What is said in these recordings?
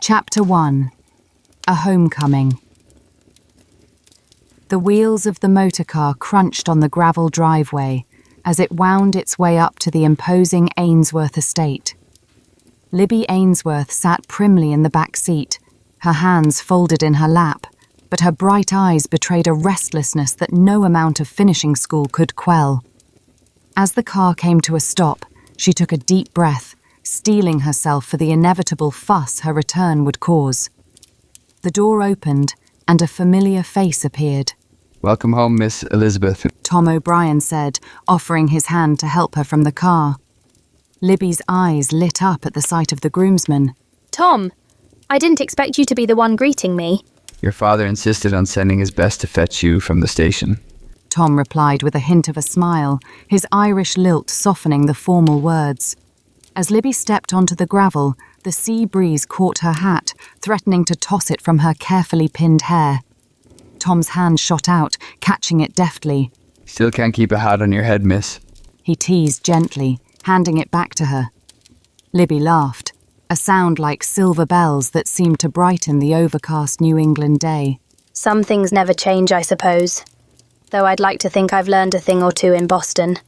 Chapter 1. A Homecoming. The wheels of the motorcar crunched on the gravel driveway as it wound its way up to the imposing Ainsworth estate. Libby Ainsworth sat primly in the back seat, her hands folded in her lap, but her bright eyes betrayed a restlessness that no amount of finishing school could quell. As the car came to a stop, she took a deep breath, steeling herself for the inevitable fuss her return would cause. The door opened, and a familiar face appeared. "Welcome home, Miss Elizabeth," Tom O'Brien said, offering his hand to help her from the car. Libby's eyes lit up at the sight of the groomsman. "Tom, I didn't expect you to be the one greeting me." "Your father insisted on sending his best to fetch you from the station," Tom replied with a hint of a smile, his Irish lilt softening the formal words. As Libby stepped onto the gravel, the sea breeze caught her hat, threatening to toss it from her carefully pinned hair. Tom's hand shot out, catching it deftly. "Still can't keep a hat on your head, miss." He teased gently, handing it back to her. Libby laughed, a sound like silver bells that seemed to brighten the overcast New England day. Some things never change, I suppose. Though I'd like to think I've learned a thing or two in Boston.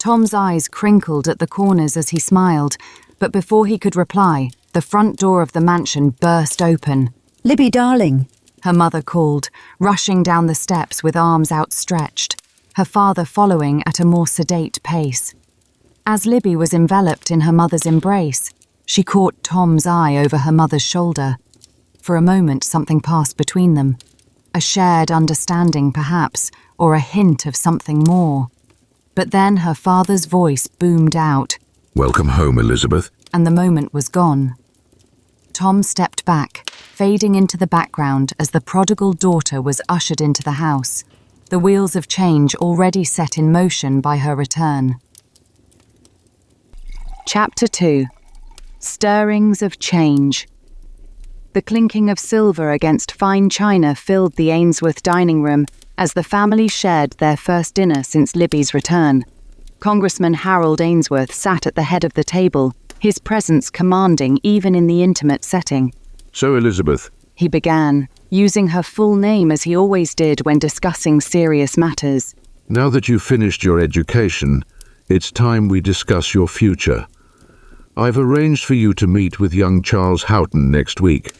Tom's eyes crinkled at the corners as he smiled, but before he could reply, the front door of the mansion burst open. "Libby, darling," her mother called, rushing down the steps with arms outstretched, her father following at a more sedate pace. As Libby was enveloped in her mother's embrace, she caught Tom's eye over her mother's shoulder. For a moment, something passed between them. A shared understanding, perhaps, or a hint of something more. But then her father's voice boomed out. "Welcome home, Elizabeth." And the moment was gone. Tom stepped back, fading into the background as the prodigal daughter was ushered into the house, the wheels of change already set in motion by her return. Chapter 2. Stirrings of Change. The clinking of silver against fine china filled the Ainsworth dining room as the family shared their first dinner since Libby's return. Congressman Harold Ainsworth sat at the head of the table, his presence commanding even in the intimate setting. "So, Elizabeth," He began, using her full name as he always did when discussing serious matters. "now that you've finished your education, it's time we discuss your future. I've arranged for you to meet with young Charles Houghton next week.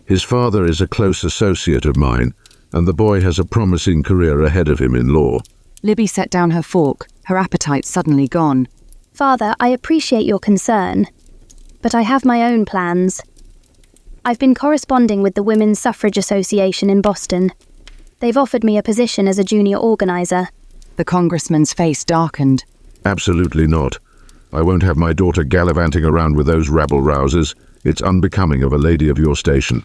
His father is a close associate of mine, and the boy has a promising career ahead of him in law." Libby set down her fork, her appetite suddenly gone. "Father, I appreciate your concern, but I have my own plans. I've been corresponding with the Women's Suffrage Association in Boston. They've offered me a position as a junior organizer." The congressman's face darkened. "Absolutely not. I won't have my daughter gallivanting around with those rabble-rousers. It's unbecoming of a lady of your station."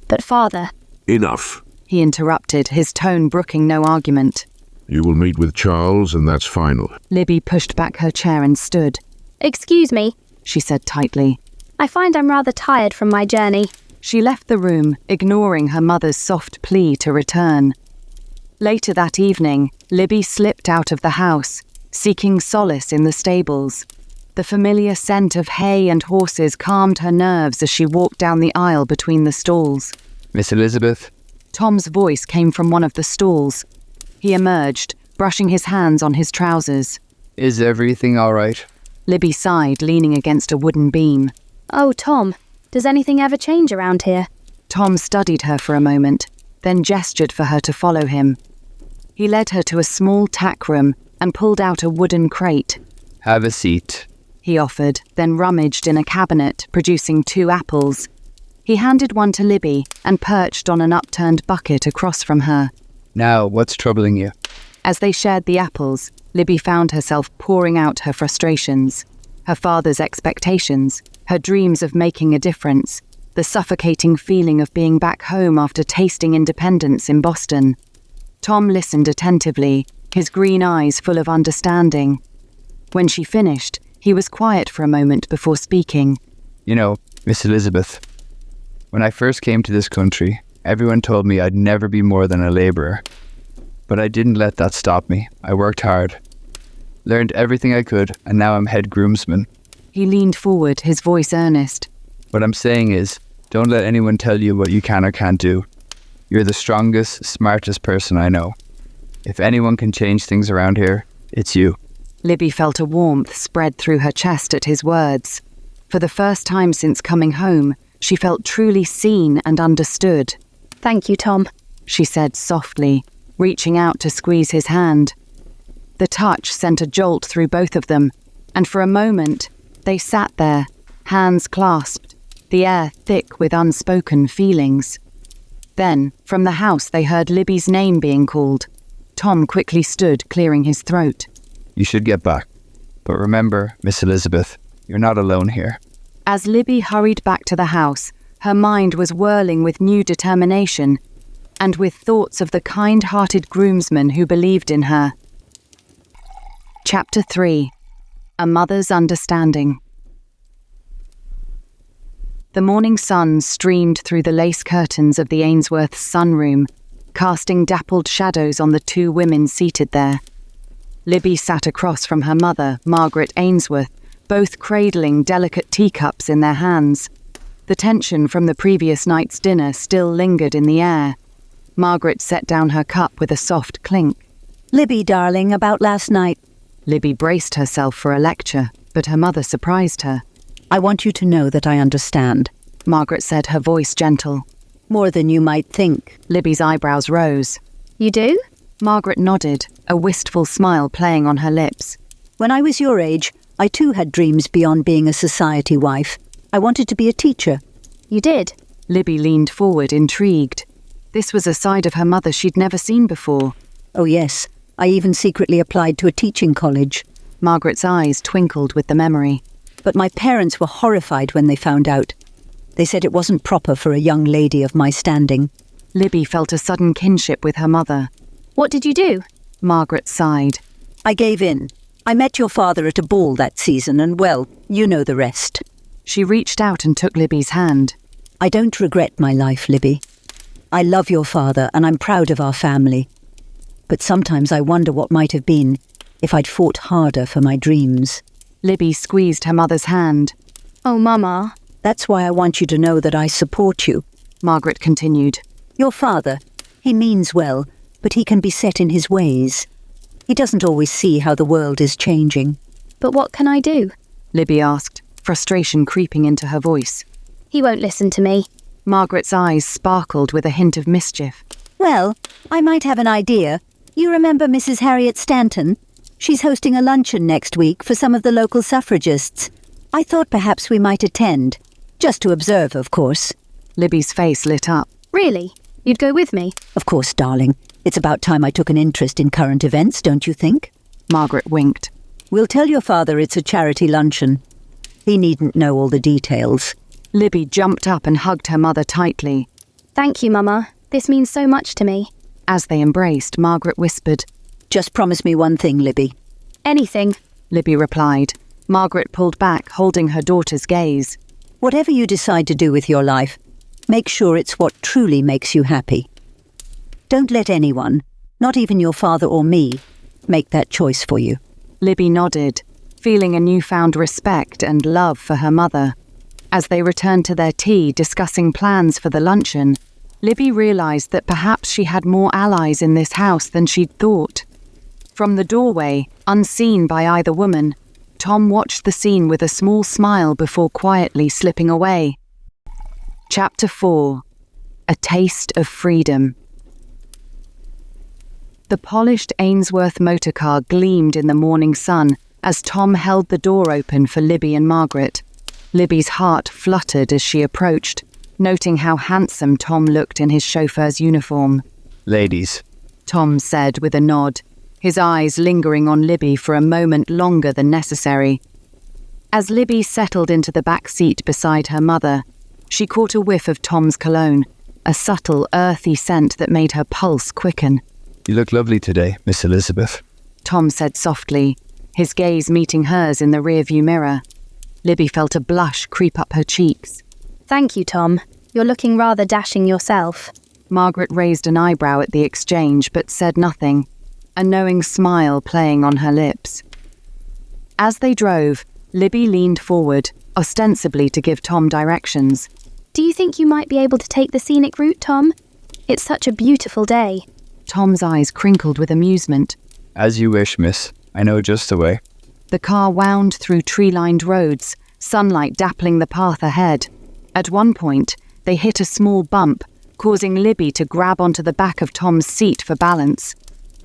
"But father..." "Enough." He interrupted, his tone brooking no argument. You will meet with Charles, and that's final. Libby pushed back her chair and stood. "Excuse me," she said tightly. "I find I'm rather tired from my journey." She left the room, ignoring her mother's soft plea to return. Later that evening, Libby slipped out of the house, seeking solace in the stables. The familiar scent of hay and horses calmed her nerves as she walked down the aisle between the stalls. "Miss Elizabeth." Tom's voice came from one of the stalls. He emerged, brushing his hands on his trousers. "Is everything all right?" Libby sighed, leaning against a wooden beam. "Oh, Tom, does anything ever change around here?" Tom studied her for a moment, then gestured for her to follow him. He led her to a small tack room and pulled out a wooden crate. "Have a seat," he offered, then rummaged in a cabinet, producing 2 apples. He handed one to Libby and perched on an upturned bucket across from her. "Now, what's troubling you?" As they shared the apples, Libby found herself pouring out her frustrations, her father's expectations, her dreams of making a difference, the suffocating feeling of being back home after tasting independence in Boston. Tom listened attentively, his green eyes full of understanding. When she finished, he was quiet for a moment before speaking. "You know, Miss Elizabeth, when I first came to this country, everyone told me I'd never be more than a labourer. But I didn't let that stop me. I worked hard, learned everything I could, and now I'm head groomsman. He leaned forward, his voice earnest. What I'm saying is, Don't let anyone tell you what you can or can't do. You're the strongest, smartest person I know. If anyone can change things around here, it's you. Libby felt a warmth spread through her chest at his words. For the first time since coming home, she felt truly seen and understood. Thank you, Tom, she said softly, reaching out to squeeze his hand. The touch sent a jolt through both of them, and for a moment, they sat there, hands clasped, the air thick with unspoken feelings. Then, from the house, they heard Libby's name being called. Tom quickly stood, clearing his throat. You should get back. But remember, Miss Elizabeth, you're not alone here. As Libby hurried back to the house, her mind was whirling with new determination, and with thoughts of the kind-hearted groomsmen who believed in her. Chapter 3. A Mother's Understanding. The morning sun streamed through the lace curtains of the Ainsworth's sunroom, casting dappled shadows on the two women seated there. Libby sat across from her mother, Margaret Ainsworth, both cradling delicate teacups in their hands. The tension from the previous night's dinner still lingered in the air. Margaret set down her cup with a soft clink. Libby, darling, about last night. Libby braced herself for a lecture, but her mother surprised her. I want you to know that I understand. Margaret said, her voice gentle. More than you might think. Libby's eyebrows rose. You do? Margaret nodded, a wistful smile playing on her lips. When I was your age, I too had dreams beyond being a society wife. I wanted to be a teacher. You did? Libby leaned forward, intrigued. This was a side of her mother she'd never seen before. Oh yes, I even secretly applied to a teaching college. Margaret's eyes twinkled with the memory. But my parents were horrified when they found out. They said it wasn't proper for a young lady of my standing. Libby felt a sudden kinship with her mother. What did you do? Margaret sighed. I gave in. I met your father at a ball that season and, well, you know the rest. She reached out and took Libby's hand. I don't regret my life, Libby. I love your father and I'm proud of our family. But sometimes I wonder what might have been if I'd fought harder for my dreams. Libby squeezed her mother's hand. Oh, Mama. That's why I want you to know that I support you. Margaret continued. Your father, he means well, but he can be set in his ways. He doesn't always see how the world is changing. But what can I do? Libby asked, frustration creeping into her voice. He won't listen to me. Margaret's eyes sparkled with a hint of mischief. Well, I might have an idea. You remember Mrs. Harriet Stanton? She's hosting a luncheon next week for some of the local suffragists. I thought perhaps we might attend. Just to observe, of course. Libby's face lit up. Really? You'd go with me? Of course, darling. It's about time I took an interest in current events, don't you think? Margaret winked. We'll tell your father it's a charity luncheon. He needn't know all the details. Libby jumped up and hugged her mother tightly. Thank you, Mama. This means so much to me. As they embraced, Margaret whispered, Just promise me one thing, Libby. Anything. Libby replied. Margaret pulled back, holding her daughter's gaze. Whatever you decide to do with your life, make sure it's what truly makes you happy. Don't let anyone, not even your father or me, make that choice for you. Libby nodded, feeling a newfound respect and love for her mother. As they returned to their tea, discussing plans for the luncheon, Libby realised that perhaps she had more allies in this house than she'd thought. From the doorway, unseen by either woman, Tom watched the scene with a small smile before quietly slipping away. Chapter 4. A Taste of Freedom. The polished Ainsworth motorcar gleamed in the morning sun as Tom held the door open for Libby and Margaret. Libby's heart fluttered as she approached, noting how handsome Tom looked in his chauffeur's uniform. Ladies, Tom said with a nod, his eyes lingering on Libby for a moment longer than necessary. As Libby settled into the back seat beside her mother, she caught a whiff of Tom's cologne, a subtle, earthy scent that made her pulse quicken. you look lovely today, Miss Elizabeth. Tom said softly, his gaze meeting hers in the rearview mirror. Libby felt a blush creep up her cheeks. Thank you, Tom. You're looking rather dashing yourself. Margaret raised an eyebrow at the exchange but said nothing, a knowing smile playing on her lips. As they drove, Libby leaned forward, ostensibly to give Tom directions. Do you think you might be able to take the scenic route, Tom? It's such a beautiful day. Tom's eyes crinkled with amusement. As you wish, miss. I know just the way. The car wound through tree-lined roads, sunlight dappling the path ahead. At one point, they hit a small bump, causing Libby to grab onto the back of Tom's seat for balance.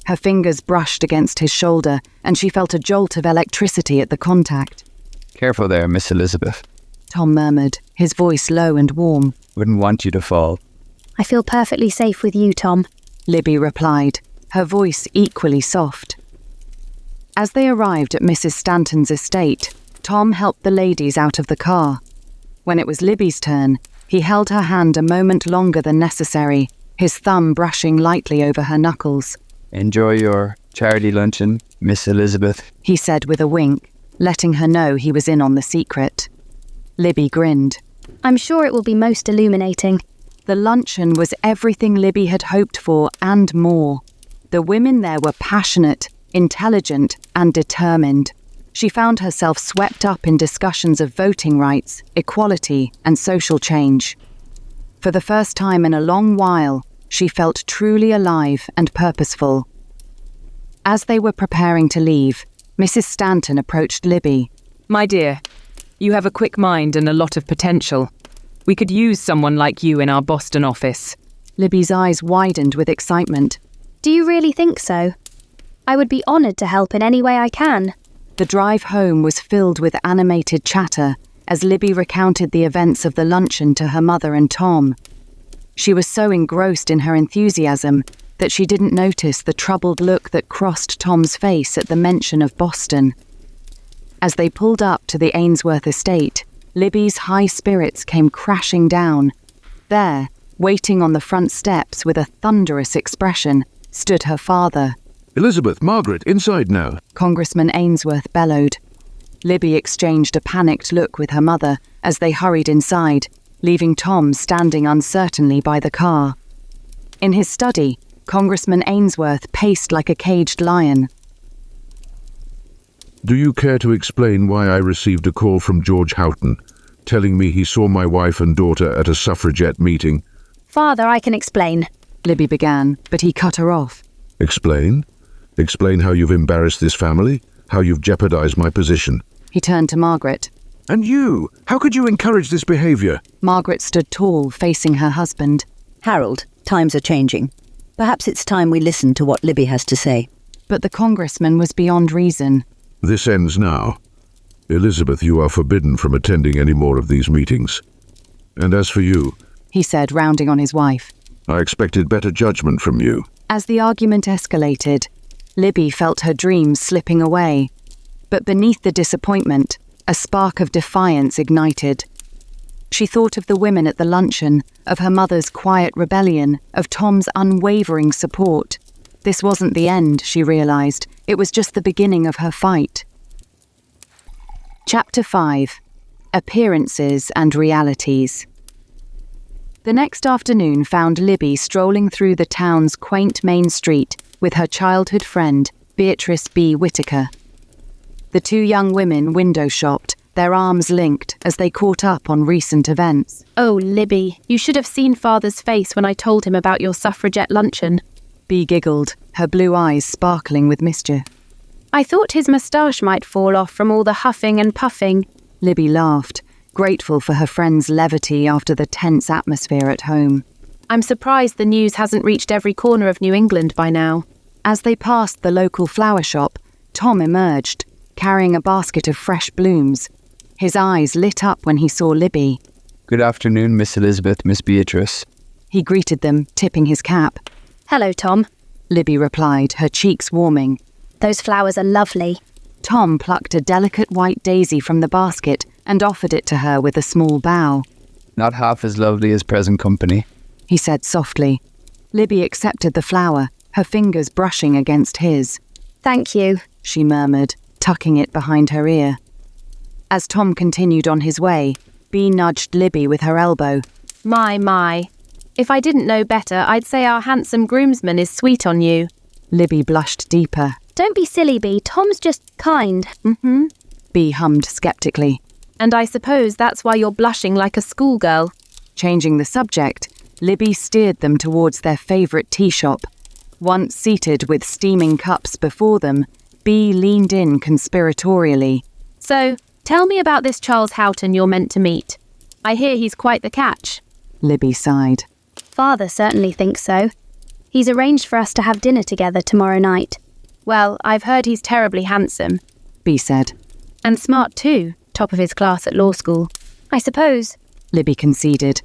Her fingers brushed against his shoulder, and she felt a jolt of electricity at the contact. Careful there, Miss Elizabeth. Tom murmured, his voice low and warm. Wouldn't want you to fall. I feel perfectly safe with you, Tom. Libby replied, her voice equally soft. As they arrived at Mrs. Stanton's estate, Tom helped the ladies out of the car. When it was Libby's turn, he held her hand a moment longer than necessary, his thumb brushing lightly over her knuckles. Enjoy your charity luncheon, Miss Elizabeth, he said with a wink, letting her know he was in on the secret. Libby grinned. I'm sure it will be most illuminating. The luncheon was everything Libby had hoped for and more. The women there were passionate, intelligent, and determined. She found herself swept up in discussions of voting rights, equality, and social change. For the first time in a long while, she felt truly alive and purposeful. As they were preparing to leave, Mrs. Stanton approached Libby. My dear, you have a quick mind and a lot of potential. We could use someone like you in our Boston office. Libby's eyes widened with excitement. Do you really think so? I would be honoured to help in any way I can. The drive home was filled with animated chatter as Libby recounted the events of the luncheon to her mother and Tom. She was so engrossed in her enthusiasm that she didn't notice the troubled look that crossed Tom's face at the mention of Boston. As they pulled up to the Ainsworth estate, Libby's high spirits came crashing down. There, waiting on the front steps with a thunderous expression, stood her father. Elizabeth, Margaret, inside now. Congressman Ainsworth bellowed. Libby exchanged a panicked look with her mother as they hurried inside, leaving Tom standing uncertainly by the car. In his study, Congressman Ainsworth paced like a caged lion. Do you care to explain why I received a call from George Houghton, telling me he saw my wife and daughter at a suffragette meeting? Father, I can explain. Libby began, but he cut her off. Explain? Explain how you've embarrassed this family, how you've jeopardized my position. He turned to Margaret. And you? How could you encourage this behavior? Margaret stood tall, facing her husband. Harold, times are changing. Perhaps it's time we listen to what Libby has to say. But the congressman was beyond reason. This ends now. Elizabeth, you are forbidden from attending any more of these meetings. And as for you, he said, rounding on his wife, I expected better judgment from you. As the argument escalated, Libby felt her dreams slipping away. But beneath the disappointment, a spark of defiance ignited. She thought of the women at the luncheon, of her mother's quiet rebellion, of Tom's unwavering support. This wasn't the end, she realized. It was just the beginning of her fight. Chapter 5. Appearances and Realities. The next afternoon found Libby strolling through the town's quaint main street with her childhood friend, Beatrice B. Whitaker. The two young women window-shopped, their arms linked as they caught up on recent events. Oh, Libby, you should have seen Father's face when I told him about your suffragette luncheon. Bee giggled, her blue eyes sparkling with mischief. I thought his moustache might fall off from all the huffing and puffing. Libby laughed, grateful for her friend's levity after the tense atmosphere at home. I'm surprised the news hasn't reached every corner of New England by now. As they passed the local flower shop, Tom emerged, carrying a basket of fresh blooms. His eyes lit up when he saw Libby. Good afternoon, Miss Elizabeth, Miss Beatrice. He greeted them, tipping his cap. Hello, Tom. Libby replied, her cheeks warming. Those flowers are lovely. Tom plucked a delicate white daisy from the basket and offered it to her with a small bow. Not half as lovely as present company, he said softly. Libby accepted the flower, her fingers brushing against his. Thank you, she murmured, tucking it behind her ear. As Tom continued on his way, Bee nudged Libby with her elbow. My. If I didn't know better, I'd say our handsome groomsman is sweet on you. Libby blushed deeper. Don't be silly, Bee. Tom's just kind. Bee hummed skeptically. And I suppose that's why you're blushing like a schoolgirl. Changing the subject, Libby steered them towards their favourite tea shop. Once seated with steaming cups before them, Bee leaned in conspiratorially. So, tell me about this Charles Houghton you're meant to meet. I hear he's quite the catch. Libby sighed. Father certainly thinks so. He's arranged for us to have dinner together tomorrow night. Well, I've heard he's terribly handsome. Bee said. And smart too, top of his class at law school. I suppose, Libby conceded.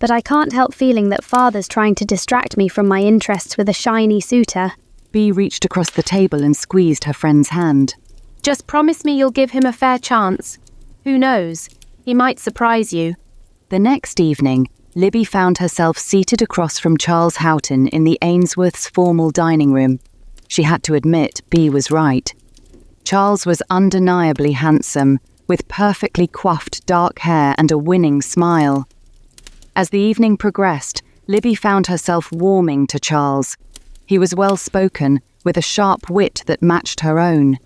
but I can't help feeling that Father's trying to distract me from my interests with a shiny suitor. Bee reached across the table and squeezed her friend's hand. Just promise me you'll give him a fair chance. Who knows? He might surprise you. The next evening, Libby found herself seated across from Charles Houghton in the Ainsworth's formal dining room. She had to admit Bee was right. Charles was undeniably handsome, with perfectly coiffed dark hair and a winning smile. As the evening progressed, Libby found herself warming to Charles. He was well-spoken, with a sharp wit that matched her own.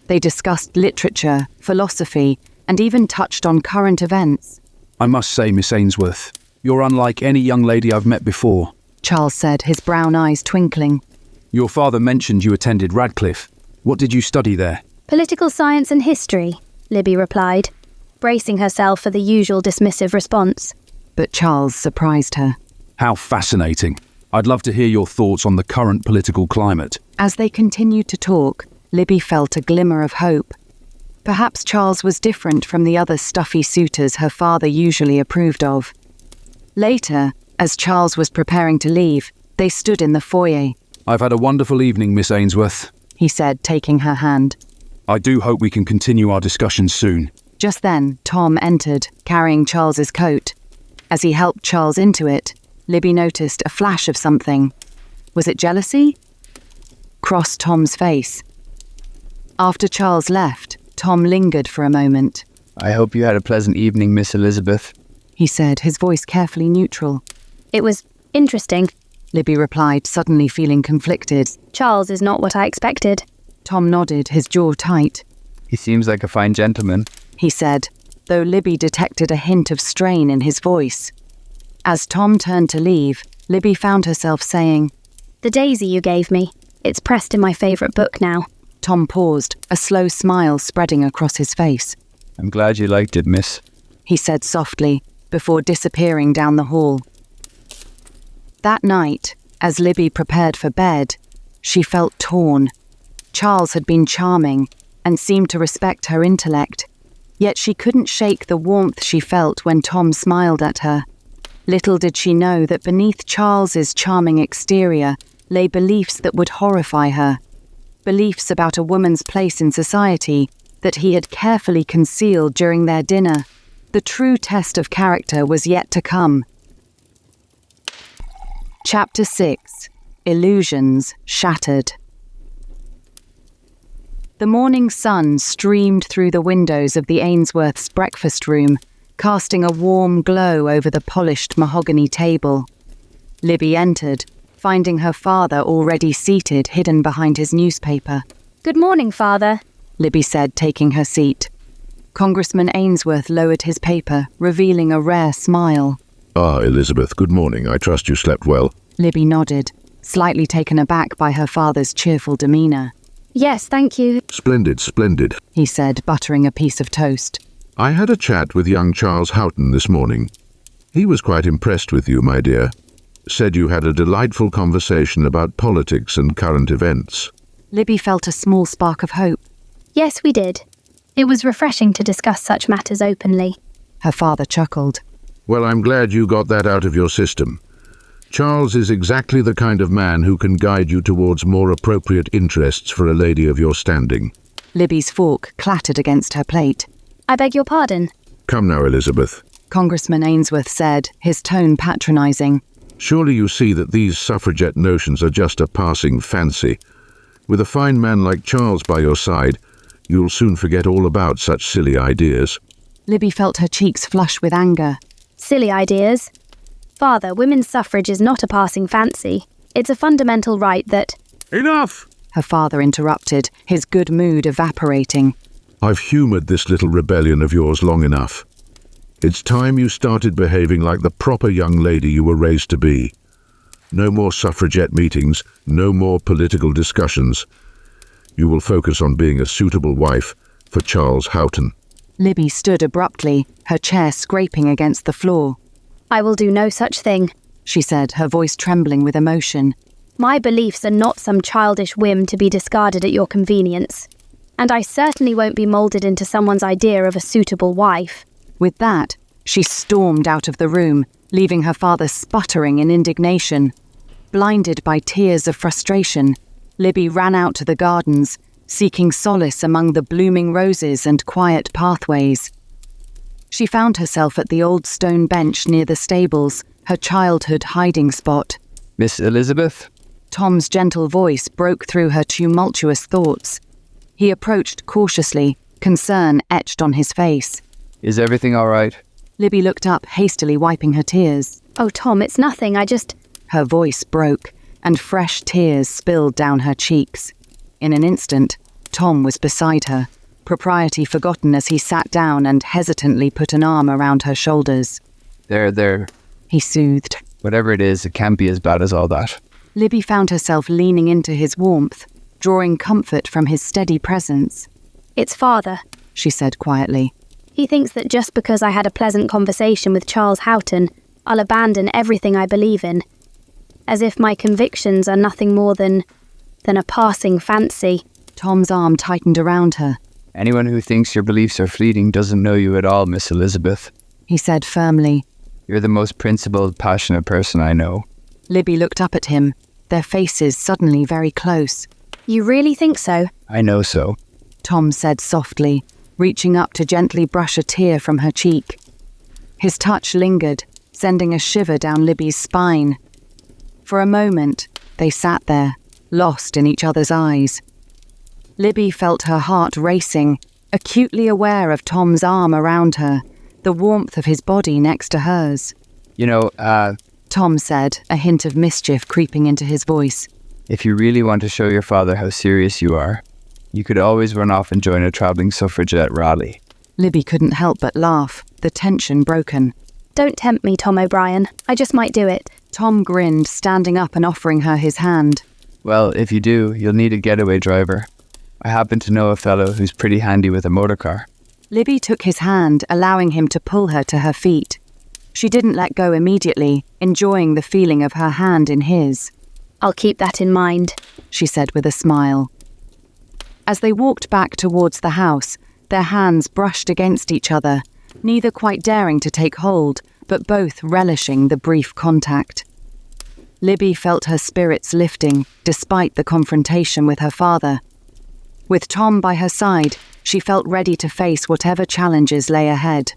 They discussed literature, philosophy, and even touched on current events. I must say, Miss Ainsworth, you're unlike any young lady I've met before, Charles said, his brown eyes twinkling. Your father mentioned you attended Radcliffe. What did you study there? Political science and history, Libby replied, bracing herself for the usual dismissive response. But Charles surprised her. How fascinating. I'd love to hear your thoughts on the current political climate. As they continued to talk, Libby felt a glimmer of hope. Perhaps Charles was different from the other stuffy suitors her father usually approved of. Later, as Charles was preparing to leave, they stood in the foyer. I've had a wonderful evening, Miss Ainsworth, he said, taking her hand. I do hope we can continue our discussion soon. Just then, Tom entered, carrying Charles's coat. As he helped Charles into it, Libby noticed a flash of something. Was it jealousy? Crossed Tom's face. After Charles left, Tom lingered for a moment. I hope you had a pleasant evening, Miss Elizabeth, he said, his voice carefully neutral. It was interesting. Libby replied, suddenly feeling conflicted. Charles is not what I expected. Tom nodded, his jaw tight. He seems like a fine gentleman, he said, though Libby detected a hint of strain in his voice. As Tom turned to leave, Libby found herself saying, The daisy you gave me. It's pressed in my favourite book now. Tom paused, a slow smile spreading across his face. I'm glad you liked it, miss, he said softly, before disappearing down the hall. That night, as Libby prepared for bed, she felt torn. Charles had been charming and seemed to respect her intellect, yet she couldn't shake the warmth she felt when Tom smiled at her. Little did she know that beneath Charles's charming exterior lay beliefs that would horrify her. Beliefs about a woman's place in society that he had carefully concealed during their dinner. The true test of character was yet to come. Chapter 6. Illusions Shattered. The morning sun streamed through the windows of the Ainsworths' breakfast room, casting a warm glow over the polished mahogany table. Libby entered, finding her father already seated, hidden behind his newspaper. Good morning, Father, Libby said, taking her seat. Congressman Ainsworth lowered his paper, revealing a rare smile. Ah, Elizabeth, good morning. I trust you slept well. Libby nodded, slightly taken aback by her father's cheerful demeanour. Yes, thank you. Splendid, splendid. He said, buttering a piece of toast. I had a chat with young Charles Houghton this morning. He was quite impressed with you, my dear. Said you had a delightful conversation about politics and current events. Libby felt a small spark of hope. Yes, we did. It was refreshing to discuss such matters openly. Her father chuckled. Well, I'm glad you got that out of your system. Charles is exactly the kind of man who can guide you towards more appropriate interests for a lady of your standing. Libby's fork clattered against her plate. I beg your pardon. Come now, Elizabeth. Congressman Ainsworth said, his tone patronising. Surely you see that these suffragette notions are just a passing fancy. With a fine man like Charles by your side, you'll soon forget all about such silly ideas. Libby felt her cheeks flush with anger. Silly ideas. Father, women's suffrage is not a passing fancy. It's a fundamental right that... Enough! Her father interrupted, his good mood evaporating. I've humoured this little rebellion of yours long enough. It's time you started behaving like the proper young lady you were raised to be. No more suffragette meetings, no more political discussions. You will focus on being a suitable wife for Charles Houghton. Libby stood abruptly, her chair scraping against the floor. I will do no such thing. She said, her voice trembling with emotion. My beliefs are not some childish whim to be discarded at your convenience. And I certainly won't be moulded into someone's idea of a suitable wife. With that, she stormed out of the room, leaving her father sputtering in indignation. Blinded by tears of frustration, Libby ran out to the gardens, seeking solace among the blooming roses and quiet pathways. She found herself at the old stone bench near the stables, her childhood hiding spot. Miss Elizabeth? Tom's gentle voice broke through her tumultuous thoughts. He approached cautiously, concern etched on his face. Is everything all right? Libby looked up, hastily wiping her tears. Oh, Tom, it's nothing, Her voice broke, and fresh tears spilled down her cheeks. In an instant, Tom was beside her, propriety forgotten as he sat down and hesitantly put an arm around her shoulders. There. He soothed. Whatever it is, it can't be as bad as all that. Libby found herself leaning into his warmth, drawing comfort from his steady presence. It's father, she said quietly. He thinks that just because I had a pleasant conversation with Charles Houghton, I'll abandon everything I believe in. As if my convictions are nothing more than a passing fancy. Tom's arm tightened around her. Anyone who thinks your beliefs are fleeting doesn't know you at all, Miss Elizabeth. He said firmly. You're the most principled, passionate person I know. Libby looked up at him, their faces suddenly very close. You really think so? I know so. Tom said softly, reaching up to gently brush a tear from her cheek. His touch lingered, sending a shiver down Libby's spine. For a moment, they sat there, lost in each other's eyes. Libby felt her heart racing, acutely aware of Tom's arm around her, the warmth of his body next to hers. Tom said, a hint of mischief creeping into his voice. If you really want to show your father how serious you are, you could always run off and join a travelling suffragette rally. Libby couldn't help but laugh, the tension broken. Don't tempt me, Tom O'Brien. I just might do it. Tom grinned, standing up and offering her his hand. Well, if you do, you'll need a getaway driver. I happen to know a fellow who's pretty handy with a motorcar. Libby took his hand, allowing him to pull her to her feet. She didn't let go immediately, enjoying the feeling of her hand in his. I'll keep that in mind, she said with a smile. As they walked back towards the house, their hands brushed against each other, neither quite daring to take hold, but both relishing the brief contact. Libby felt her spirits lifting, despite the confrontation with her father. With Tom by her side, she felt ready to face whatever challenges lay ahead.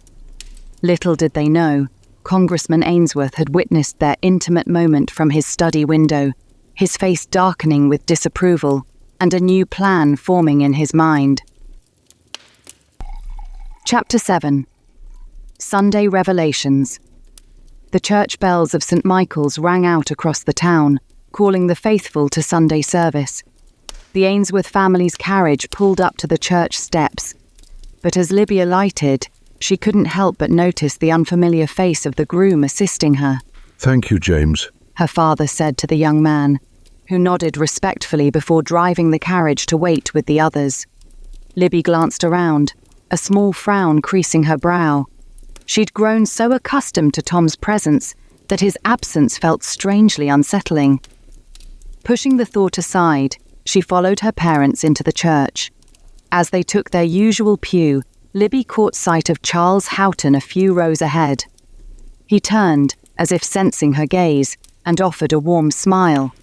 Little did they know, Congressman Ainsworth had witnessed their intimate moment from his study window, his face darkening with disapproval, and a new plan forming in his mind. Chapter 7. Sunday Revelations. The church bells of St. Michael's rang out across the town, calling the faithful to Sunday service. The Ainsworth family's carriage pulled up to the church steps, but as Libby alighted, she couldn't help but notice the unfamiliar face of the groom assisting her. Thank you, James, her father said to the young man, who nodded respectfully before driving the carriage to wait with the others. Libby glanced around, a small frown creasing her brow. She'd grown so accustomed to Tom's presence that his absence felt strangely unsettling. Pushing the thought aside, she followed her parents into the church. As they took their usual pew, Libby caught sight of Charles Houghton a few rows ahead. He turned, as if sensing her gaze, and offered a warm smile.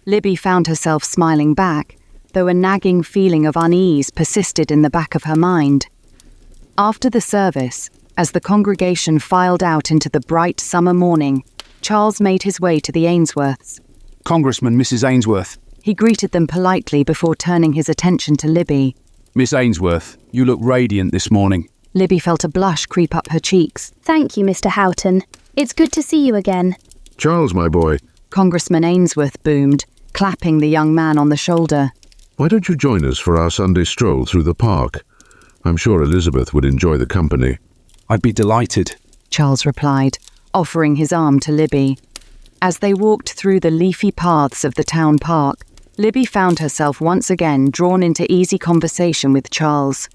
Libby found herself smiling back, though a nagging feeling of unease persisted in the back of her mind. After the service, as the congregation filed out into the bright summer morning, Charles made his way to the Ainsworths. Congressman, Mrs. Ainsworth. He greeted them politely before turning his attention to Libby. Miss Ainsworth, you look radiant this morning. Libby felt a blush creep up her cheeks. Thank you, Mr. Houghton. It's good to see you again. Charles, my boy. Congressman Ainsworth boomed, clapping the young man on the shoulder. Why don't you join us for our Sunday stroll through the park? I'm sure Elizabeth would enjoy the company. I'd be delighted. Charles replied, offering his arm to Libby. As they walked through the leafy paths of the town park, Libby found herself once again drawn into easy conversation with Charles.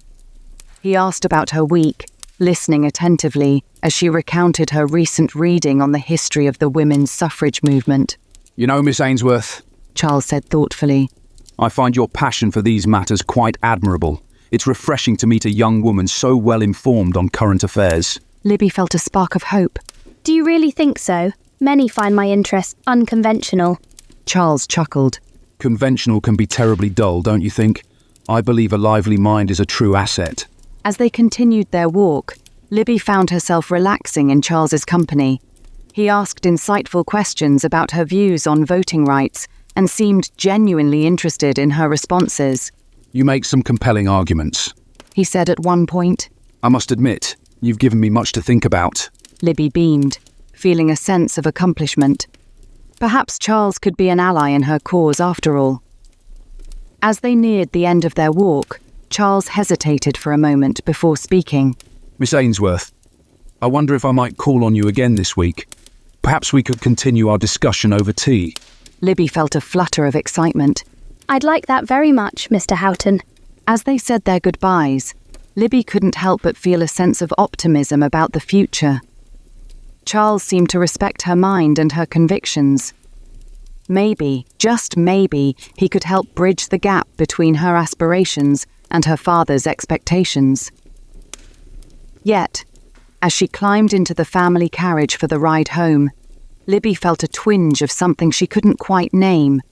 He asked about her week, listening attentively as she recounted her recent reading on the history of the women's suffrage movement. You know, Miss Ainsworth, Charles said thoughtfully, I find your passion for these matters quite admirable. It's refreshing to meet a young woman so well informed on current affairs. Libby felt a spark of hope. Do you really think so? Many find my interests unconventional. Charles chuckled. Conventional can be terribly dull, don't you think? I believe a lively mind is a true asset. As they continued their walk, Libby found herself relaxing in Charles's company. He asked insightful questions about her views on voting rights and seemed genuinely interested in her responses. You make some compelling arguments, he said at one point. I must admit, you've given me much to think about. Libby beamed, feeling a sense of accomplishment. Perhaps Charles could be an ally in her cause after all. As they neared the end of their walk, Charles hesitated for a moment before speaking. Miss Ainsworth, I wonder if I might call on you again this week. Perhaps we could continue our discussion over tea. Libby felt a flutter of excitement. I'd like that very much, Mr. Houghton. As they said their goodbyes, Libby couldn't help but feel a sense of optimism about the future. Charles seemed to respect her mind and her convictions. Maybe, just maybe, he could help bridge the gap between her aspirations and her father's expectations. Yet, as she climbed into the family carriage for the ride home, Libby felt a twinge of something she couldn't quite name.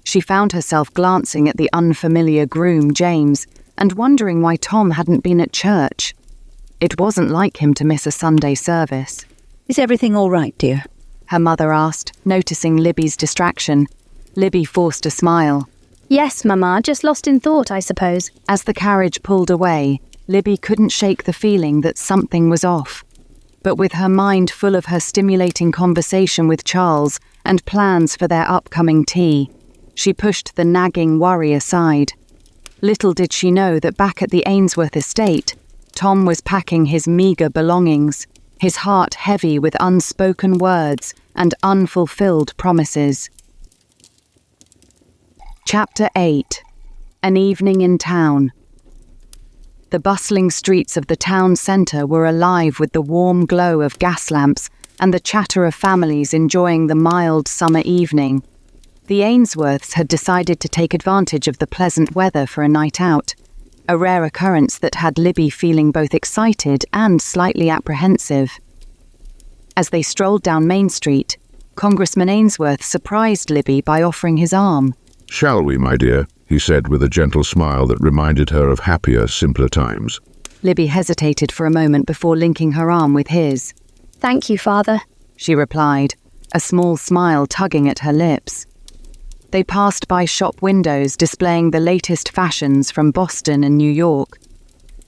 She found herself glancing at the unfamiliar groom, James, and wondering why Tom hadn't been at church. It wasn't like him to miss a Sunday service. Is everything all right, dear? Her mother asked, noticing Libby's distraction. Libby forced a smile. Yes, Mamma, just lost in thought, I suppose. As the carriage pulled away, Libby couldn't shake the feeling that something was off. But with her mind full of her stimulating conversation with Charles and plans for their upcoming tea, she pushed the nagging worry aside. Little did she know that back at the Ainsworth estate, Tom was packing his meagre belongings, his heart heavy with unspoken words and unfulfilled promises. Chapter 8. An Evening in Town. The bustling streets of the town centre were alive with the warm glow of gas lamps and the chatter of families enjoying the mild summer evening. The Ainsworths had decided to take advantage of the pleasant weather for a night out, a rare occurrence that had Libby feeling both excited and slightly apprehensive. As they strolled down Main Street, Congressman Ainsworth surprised Libby by offering his arm. "Shall we, my dear?" he said with a gentle smile that reminded her of happier, simpler times. Libby hesitated for a moment before linking her arm with his. Thank you, Father, she replied, a small smile tugging at her lips. They passed by shop windows displaying the latest fashions from Boston and New York.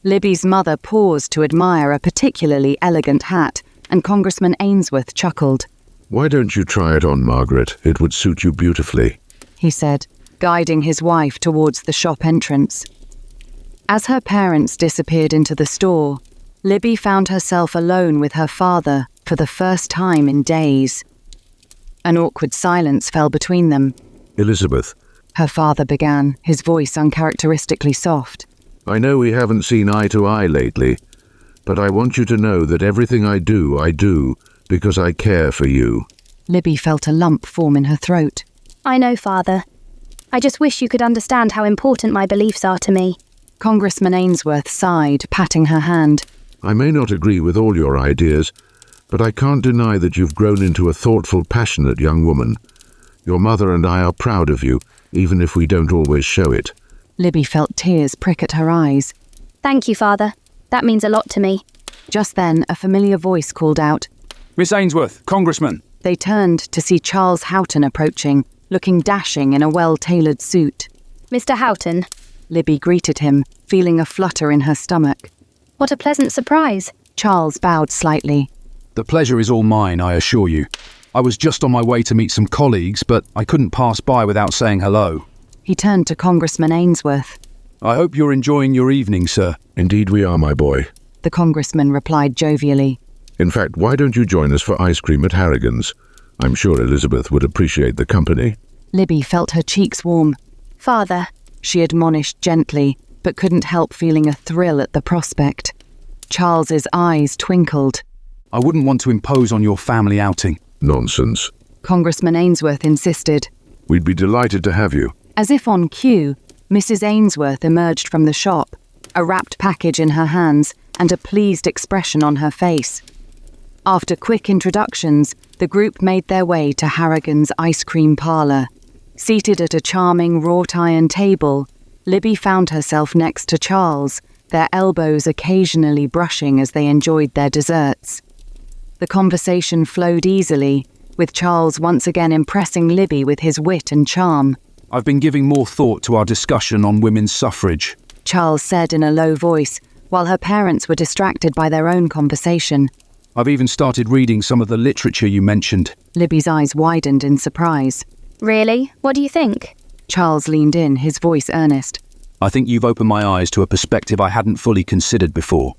Libby's mother paused to admire a particularly elegant hat, and Congressman Ainsworth chuckled. "Why don't you try it on, Margaret? It would suit you beautifully," he said, guiding his wife towards the shop entrance. As her parents disappeared into the store, Libby found herself alone with her father for the first time in days. An awkward silence fell between them. "Elizabeth," her father began, his voice uncharacteristically soft. "I know we haven't seen eye to eye lately, but I want you to know that everything I do because I care for you." Libby felt a lump form in her throat. I know, Father. I just wish you could understand how important my beliefs are to me. Congressman Ainsworth sighed, patting her hand. "I may not agree with all your ideas, but I can't deny that you've grown into a thoughtful, passionate young woman. Your mother and I are proud of you, even if we don't always show it." Libby felt tears prick at her eyes. Thank you, Father. That means a lot to me. Just then, a familiar voice called out. Miss Ainsworth, Congressman. They turned to see Charles Houghton approaching, looking dashing in a well-tailored suit. Mr. Houghton. Libby greeted him, feeling a flutter in her stomach. What a pleasant surprise. Charles bowed slightly. The pleasure is all mine, I assure you. I was just on my way to meet some colleagues, but I couldn't pass by without saying hello. He turned to Congressman Ainsworth. I hope you're enjoying your evening, sir. "Indeed we are, my boy." the congressman replied jovially. In fact, why don't you join us for ice cream at Harrigan's? I'm sure Elizabeth would appreciate the company. Libby felt her cheeks warm. Father, She admonished gently, but couldn't help feeling a thrill at the prospect. Charles's eyes twinkled. I wouldn't want to impose on your family outing. Nonsense. Congressman Ainsworth insisted. We'd be delighted to have you. As if on cue, Mrs. Ainsworth emerged from the shop, a wrapped package in her hands and a pleased expression on her face. After quick introductions, the group made their way to Harrigan's ice cream parlour. Seated at a charming wrought-iron table, Libby found herself next to Charles, their elbows occasionally brushing as they enjoyed their desserts. The conversation flowed easily, with Charles once again impressing Libby with his wit and charm. I've been giving more thought to our discussion on women's suffrage. Charles said in a low voice, while her parents were distracted by their own conversation. I've even started reading some of the literature you mentioned. Libby's eyes widened in surprise. really? What do you think? Charles leaned in, his voice earnest. I think you've opened my eyes to a perspective I hadn't fully considered before.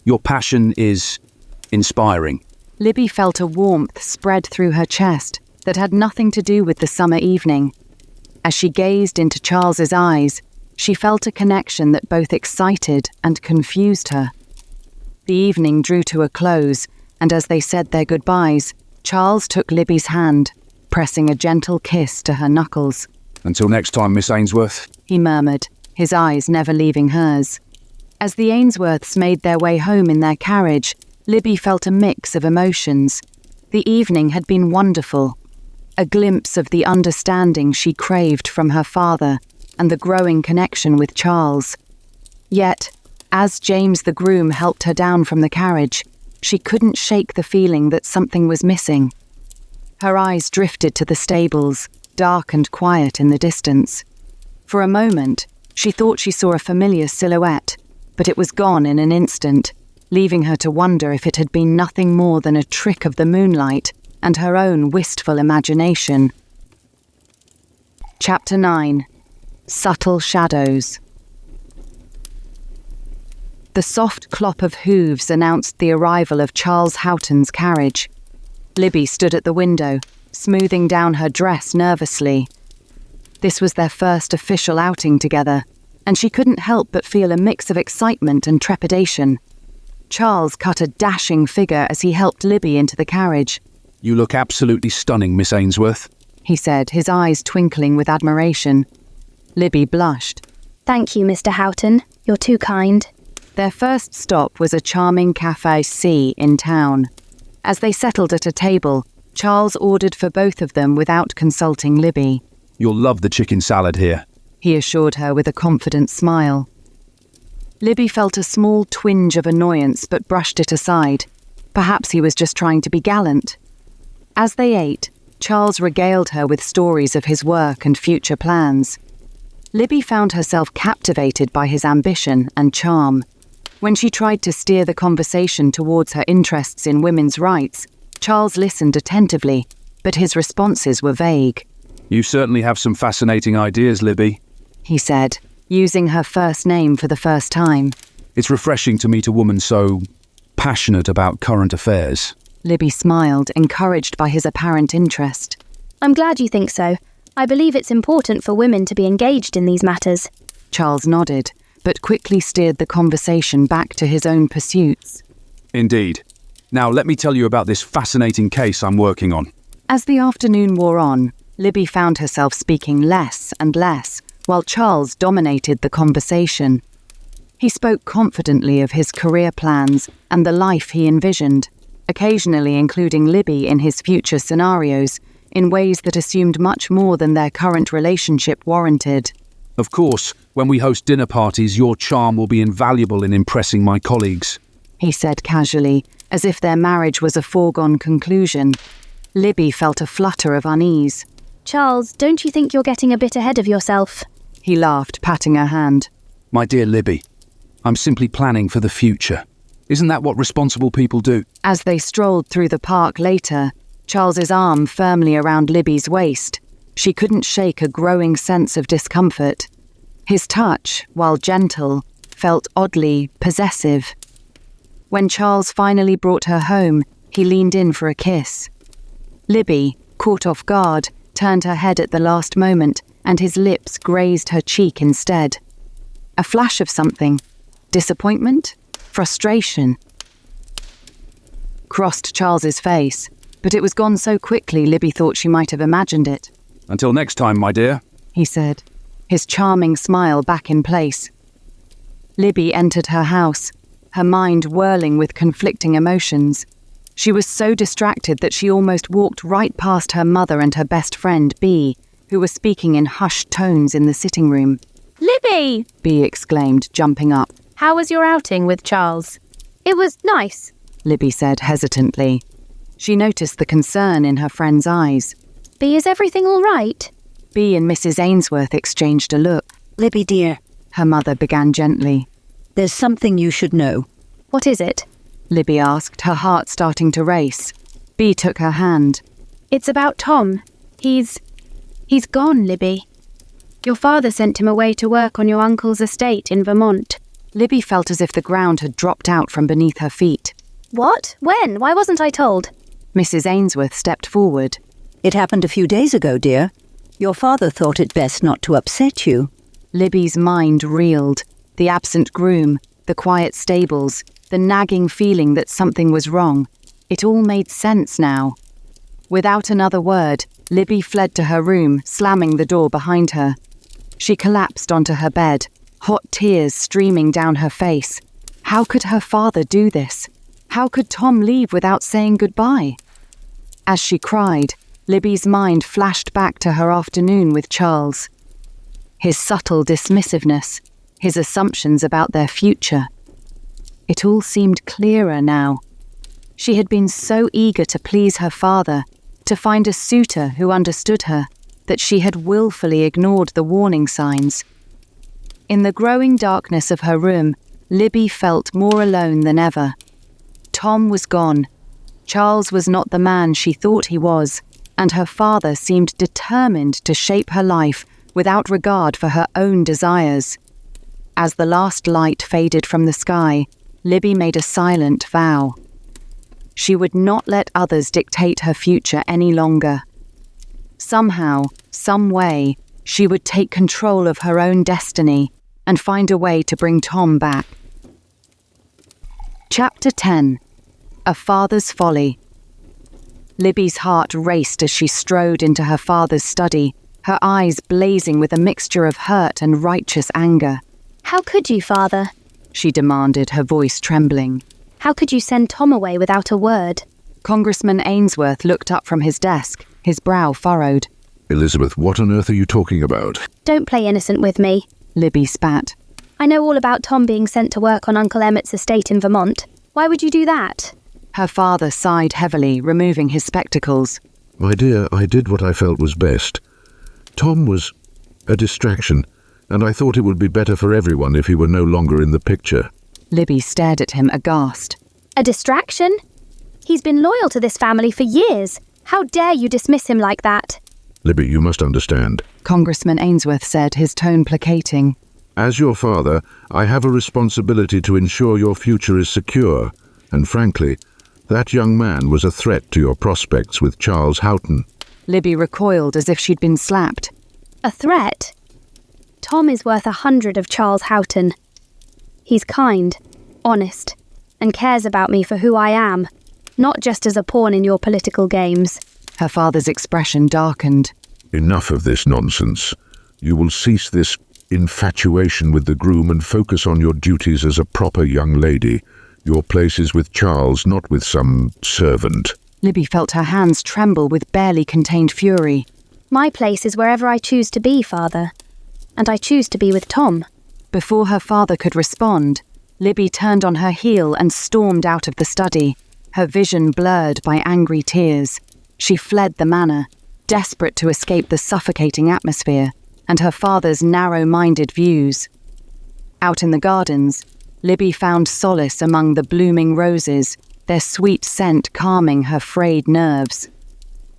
Your passion is inspiring. Libby felt a warmth spread through her chest that had nothing to do with the summer evening. As she gazed into Charles's eyes, she felt a connection that both excited and confused her. The evening drew to a close, and as they said their goodbyes, Charles took Libby's hand, pressing a gentle kiss to her knuckles. Until next time, Miss Ainsworth. He murmured, his eyes never leaving hers. As the Ainsworths made their way home in their carriage, Libby felt a mix of emotions. The evening had been wonderful. A glimpse of the understanding she craved from her father and the growing connection with Charles. Yet, as James the groom helped her down from the carriage, she couldn't shake the feeling that something was missing. Her eyes drifted to the stables, dark and quiet in the distance. For a moment, she thought she saw a familiar silhouette, but it was gone in an instant, leaving her to wonder if it had been nothing more than a trick of the moonlight and her own wistful imagination. Chapter 9. Subtle Shadows. The soft clop of hooves announced the arrival of Charles Houghton's carriage. Libby stood at the window, smoothing down her dress nervously. This was their first official outing together, and she couldn't help but feel a mix of excitement and trepidation. Charles cut a dashing figure as he helped Libby into the carriage. You look absolutely stunning, Miss Ainsworth. He said, his eyes twinkling with admiration. Libby blushed. Thank you, Mr. Houghton. You're too kind. Their first stop was a charming Café C in town. As they settled at a table, Charles ordered for both of them without consulting Libby. You'll love the chicken salad here. He assured her with a confident smile. Libby felt a small twinge of annoyance but brushed it aside. Perhaps he was just trying to be gallant. As they ate, Charles regaled her with stories of his work and future plans. Libby found herself captivated by his ambition and charm. When she tried to steer the conversation towards her interests in women's rights, Charles listened attentively, but his responses were vague. You certainly have some fascinating ideas, Libby. He said, using her first name for the first time. It's refreshing to meet a woman so passionate about current affairs. Libby smiled, encouraged by his apparent interest. I'm glad you think so. I believe it's important for women to be engaged in these matters. Charles nodded, but quickly steered the conversation back to his own pursuits. Indeed. Now let me tell you about this fascinating case I'm working on. As the afternoon wore on, Libby found herself speaking less and less, while Charles dominated the conversation. He spoke confidently of his career plans and the life he envisioned, occasionally including Libby in his future scenarios, in ways that assumed much more than their current relationship warranted. Of course, when we host dinner parties, your charm will be invaluable in impressing my colleagues. He said casually, as if their marriage was a foregone conclusion. Libby felt a flutter of unease. Charles, don't you think you're getting a bit ahead of yourself? He laughed, patting her hand. My dear Libby, I'm simply planning for the future. Isn't that what responsible people do? As they strolled through the park later, Charles's arm firmly around Libby's waist, she couldn't shake a growing sense of discomfort. His touch, while gentle, felt oddly possessive. When Charles finally brought her home, he leaned in for a kiss. Libby, caught off guard, turned her head at the last moment, and his lips grazed her cheek instead. A flash of something. Disappointment? Frustration? Crossed Charles's face, but it was gone so quickly Libby thought she might have imagined it. Until next time, my dear, he said, his charming smile back in place. Libby entered her house, her mind whirling with conflicting emotions. She was so distracted that she almost walked right past her mother and her best friend, Bea, who were speaking in hushed tones in the sitting room. Libby! Bea exclaimed, jumping up. How was your outing with Charles? It was nice. Libby said hesitantly. She noticed the concern in her friend's eyes. Bea, is everything all right? Bea and Mrs. Ainsworth exchanged a look. Libby, dear, Her mother began gently. there's something you should know. What is it? Libby asked, her heart starting to race. Bea took her hand. It's about Tom. He's gone, Libby. Your father sent him away to work on your uncle's estate in Vermont. Libby felt as if the ground had dropped out from beneath her feet. What? When? Why wasn't I told? Mrs. Ainsworth stepped forward. It happened a few days ago, dear. Your father thought it best not to upset you. Libby's mind reeled. The absent groom, the quiet stables, the nagging feeling that something was wrong. It all made sense now. Without another word, Libby fled to her room, slamming the door behind her. She collapsed onto her bed, hot tears streaming down her face. How could her father do this? How could Tom leave without saying goodbye? As she cried, Libby's mind flashed back to her afternoon with Charles. His subtle dismissiveness, his assumptions about their future. It all seemed clearer now. She had been so eager to please her father, to find a suitor who understood her, that she had willfully ignored the warning signs. In the growing darkness of her room, Libby felt more alone than ever. Tom was gone. Charles was not the man she thought he was, and her father seemed determined to shape her life without regard for her own desires. As the last light faded from the sky, Libby made a silent vow. She would not let others dictate her future any longer. Somehow, some way, she would take control of her own destiny and find a way to bring Tom back. Chapter 10. A Father's Folly. Libby's heart raced as she strode into her father's study, her eyes blazing with a mixture of hurt and righteous anger. How could you, Father? She demanded, her voice trembling. How could you send Tom away without a word? Congressman Ainsworth looked up from his desk, his brow furrowed. Elizabeth, what on earth are you talking about? Don't play innocent with me. Libby spat. I know all about Tom being sent to work on Uncle Emmett's estate in Vermont. Why would you do that? Her father sighed heavily, removing his spectacles. My dear, I did what I felt was best. Tom was a distraction, and I thought it would be better for everyone if he were no longer in the picture. Libby stared at him aghast. A distraction? He's been loyal to this family for years. How dare you dismiss him like that? Libby, you must understand. Congressman Ainsworth said, his tone placating. As your father, I have a responsibility to ensure your future is secure, and frankly, that young man was a threat to your prospects with Charles Houghton. Libby recoiled as if she'd been slapped. A threat? Tom is worth 100 of Charles Houghton. He's kind, honest, and cares about me for who I am, not just as a pawn in your political games. Her father's expression darkened. Enough of this nonsense. You will cease this infatuation with the groom and focus on your duties as a proper young lady. Your place is with Charles, not with some servant. Libby felt her hands tremble with barely contained fury. My place is wherever I choose to be, Father. And I choose to be with Tom. Before her father could respond, Libby turned on her heel and stormed out of the study, her vision blurred by angry tears. She fled the manor, desperate to escape the suffocating atmosphere and her father's narrow-minded views. Out in the gardens, Libby found solace among the blooming roses, their sweet scent calming her frayed nerves.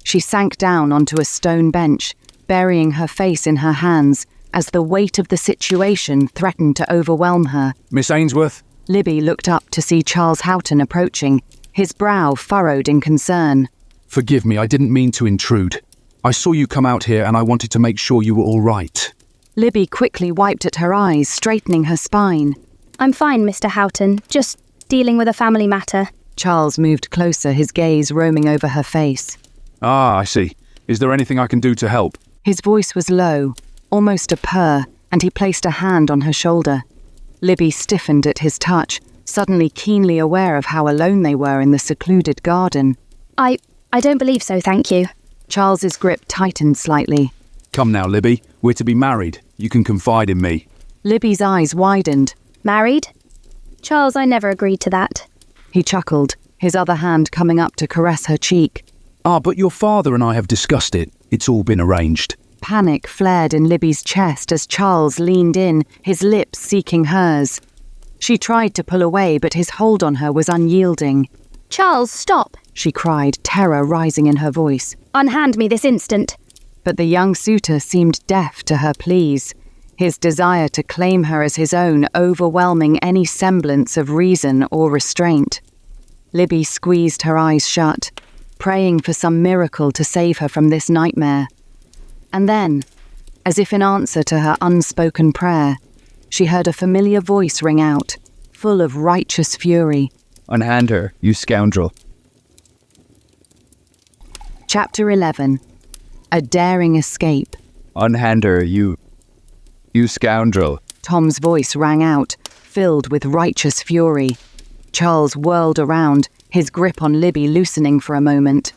She sank down onto a stone bench, burying her face in her hands as the weight of the situation threatened to overwhelm her. Miss Ainsworth, Libby looked up to see Charles Houghton approaching, his brow furrowed in concern. Forgive me, I didn't mean to intrude. I saw you come out here and I wanted to make sure you were all right. Libby quickly wiped at her eyes, straightening her spine. I'm fine, Mr. Houghton. Just dealing with a family matter. Charles moved closer, his gaze roaming over her face. Ah, I see. Is there anything I can do to help? His voice was low, almost a purr, and he placed a hand on her shoulder. Libby stiffened at his touch, suddenly keenly aware of how alone they were in the secluded garden. I don't believe so, thank you. Charles's grip tightened slightly. Come now, Libby. We're to be married. You can confide in me. Libby's eyes widened. Married? Charles, I never agreed to that. He chuckled, his other hand coming up to caress her cheek. Ah, but your father and I have discussed it. It's all been arranged. Panic flared in Libby's chest as Charles leaned in, his lips seeking hers. She tried to pull away, but his hold on her was unyielding. Charles, stop! She cried, terror rising in her voice. Unhand me this instant. But the young suitor seemed deaf to her pleas, his desire to claim her as his own overwhelming any semblance of reason or restraint. Libby squeezed her eyes shut, praying for some miracle to save her from this nightmare. And then, as if in answer to her unspoken prayer, she heard a familiar voice ring out, full of righteous fury. Unhand her, you scoundrel. Chapter 11. A daring escape. Unhand her, you scoundrel. Tom's voice rang out, filled with righteous fury. Charles whirled around, his grip on Libby loosening for a moment.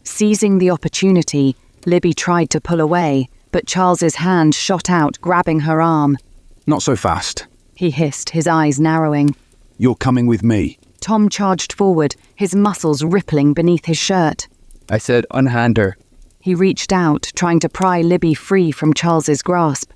Seizing the opportunity, Libby tried to pull away, but Charles's hand shot out, grabbing her arm. Not so fast. He hissed, his eyes narrowing. You're coming with me. Tom charged forward, his muscles rippling beneath his shirt. I said unhand her. He reached out, trying to pry Libby free from Charles's grasp.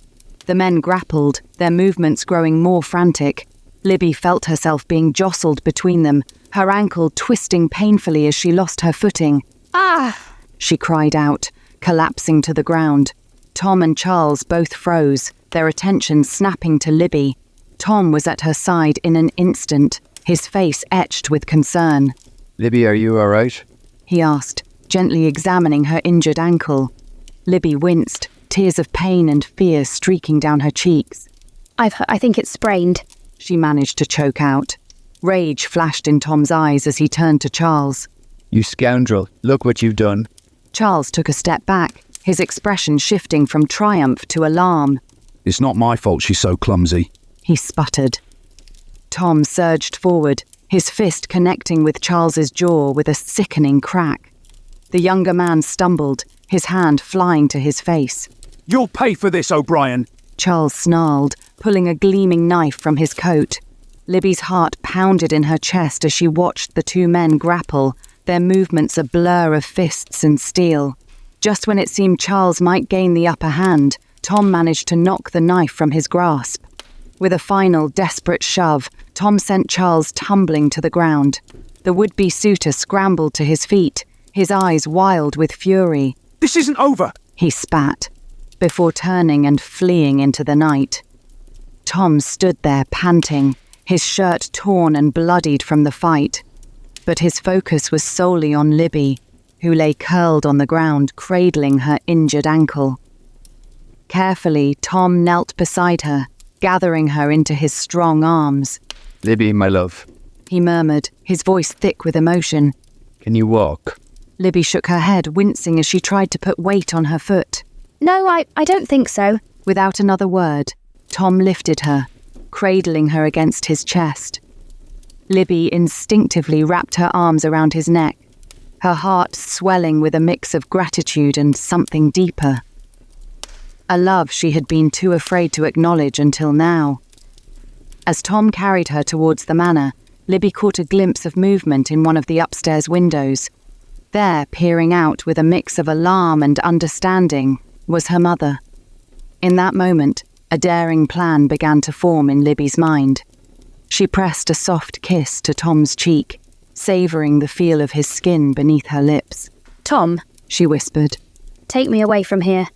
The men grappled, their movements growing more frantic. Libby felt herself being jostled between them, her ankle twisting painfully as she lost her footing. Ah! She cried out, collapsing to the ground. Tom and Charles both froze, their attention snapping to Libby. Tom was at her side in an instant, his face etched with concern. Libby, are you all right? He asked, gently examining her injured ankle. Libby winced, tears of pain and fear streaking down her cheeks. I think it's sprained. She managed to choke out. Rage flashed in Tom's eyes as he turned to Charles. You scoundrel, look what you've done. Charles took a step back, his expression shifting from triumph to alarm. It's not my fault she's so clumsy. He sputtered. Tom surged forward, his fist connecting with Charles's jaw with a sickening crack. The younger man stumbled, his hand flying to his face. You'll pay for this, O'Brien! Charles snarled, pulling a gleaming knife from his coat. Libby's heart pounded in her chest as she watched the two men grapple, their movements a blur of fists and steel. Just when it seemed Charles might gain the upper hand, Tom managed to knock the knife from his grasp. With a final desperate shove, Tom sent Charles tumbling to the ground. The would-be suitor scrambled to his feet, his eyes wild with fury. This isn't over! He spat, before turning and fleeing into the night. Tom stood there panting, his shirt torn and bloodied from the fight. But his focus was solely on Libby, who lay curled on the ground, cradling her injured ankle. Carefully, Tom knelt beside her, gathering her into his strong arms. Libby, my love. He murmured, his voice thick with emotion. Can you walk? Libby shook her head, wincing as she tried to put weight on her foot. No, I don't think so. Without another word, Tom lifted her, cradling her against his chest. Libby instinctively wrapped her arms around his neck, her heart swelling with a mix of gratitude and something deeper. A love she had been too afraid to acknowledge until now. As Tom carried her towards the manor, Libby caught a glimpse of movement in one of the upstairs windows. There, peering out with a mix of alarm and understanding, was her mother. In that moment, a daring plan began to form in Libby's mind. She pressed a soft kiss to Tom's cheek, savouring the feel of his skin beneath her lips. Tom, she whispered. Take me away from here.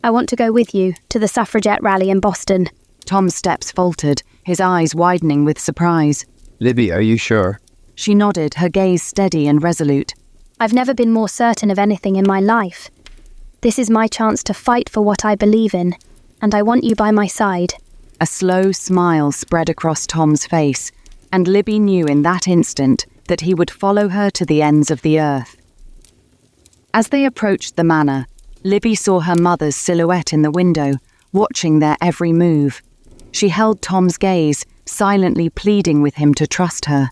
I want to go with you to the suffragette rally in Boston. Tom's steps faltered, his eyes widening with surprise. Libby, are you sure? She nodded, her gaze steady and resolute. I've never been more certain of anything in my life. This is my chance to fight for what I believe in, and I want you by my side. A slow smile spread across Tom's face, and Libby knew in that instant that he would follow her to the ends of the earth. As they approached the manor, Libby saw her mother's silhouette in the window, watching their every move. She held Tom's gaze, silently pleading with him to trust her.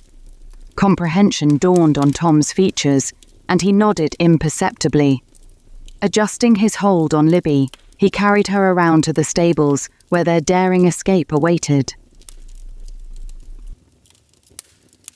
Comprehension dawned on Tom's features, and he nodded imperceptibly. Adjusting his hold on Libby, he carried her around to the stables where their daring escape awaited.